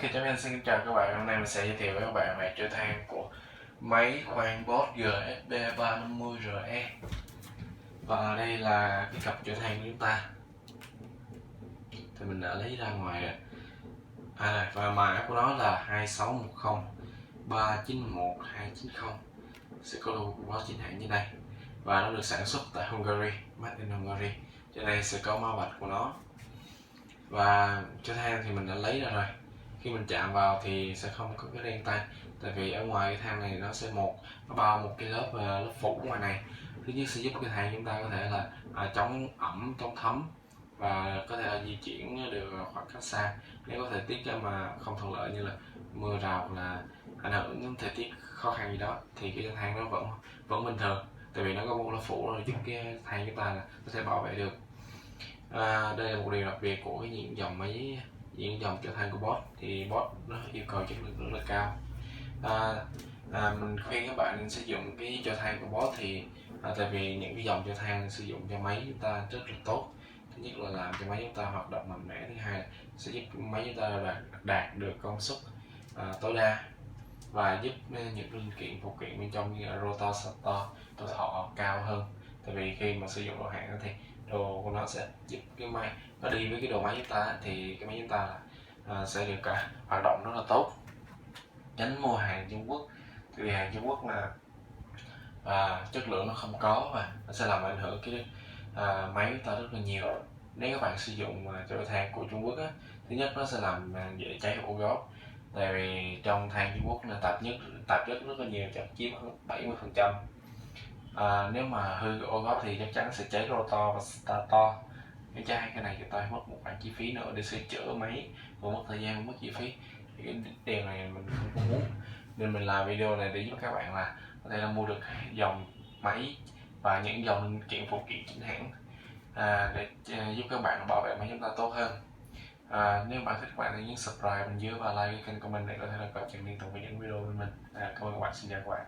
Ok, xin chào các bạn. Hôm nay mình sẽ giới thiệu với các bạn về trở than của máy khoan Bosch GSB 350RE. Và đây là cái cặp trở than của chúng ta. Thì mình đã lấy ra ngoài và mã của nó là 2610 391 290. Sẽ có logo của Bosch chính hãng như đây. Và nó được sản xuất tại Hungary, made in Hungary. Trên đây sẽ có mã vạch của nó. Và trở than thì mình đã lấy ra rồi. Khi mình chạm vào thì sẽ không có cái đen tay, tại vì ở ngoài cái than này nó bao một cái lớp phủ ngoài này. Thứ nhất sẽ giúp cái than chúng ta có thể là chống ẩm, chống thấm và có thể là di chuyển được khoảng cách xa nếu có thời tiết mà không thuận lợi như là mưa rào là ảnh hưởng đến thời tiết khó khăn gì đó, thì cái than nó vẫn bình thường, tại vì nó có một lớp phủ rồi giúp cái than chúng ta là có thể bảo vệ được. Đây là một điều đặc biệt của những dòng trở than của Bosch, thì Bosch nó yêu cầu chất lượng rất là cao. Mình khuyên các bạn nên sử dụng cái trở than của Bosch thì tại vì những cái dòng trở than sử dụng cho máy chúng ta rất là tốt. Thứ nhất là làm cho máy chúng ta hoạt động mạnh mẽ, thứ hai là sẽ giúp máy chúng ta đạt được công suất tối đa và giúp những linh kiện phụ kiện bên trong như là rotor, stator, tuổi thọ cao hơn. Tại vì khi mà sử dụng đồ hãng thì đồ của nó sẽ giúp cái máy nó đi với cái đồ máy chúng ta, thì cái máy chúng ta sẽ được hoạt động rất là tốt. Tránh mua hàng Trung Quốc, tại vì hàng Trung Quốc là chất lượng nó không có và nó sẽ làm ảnh hưởng cái máy chúng ta rất là nhiều. Nếu các bạn sử dụng trở than của Trung Quốc thứ nhất nó sẽ làm dễ cháy ổ gốp, tại vì trong than Trung Quốc là tạp chất rất là nhiều, chiếm 70%. Nếu mà hư ổ gốp thì chắc chắn sẽ cháy rotor và stator. Nếu cháy hai cái này chúng ta mất một khoản chi phí nữa để sửa chữa máy, và mất thời gian, mất chi phí, thì cái điều này mình không có muốn, nên mình làm video này để giúp các bạn là có thể là mua được dòng máy và những dòng linh kiện phụ kiện chính hãng để giúp các bạn bảo vệ máy chúng ta tốt hơn. Nếu bạn thích, các bạn hãy nhấn subscribe bên dưới và like cái kênh của mình để có thể là cập nhật liên tục với những video của mình. Cảm ơn các bạn, xin chào các bạn.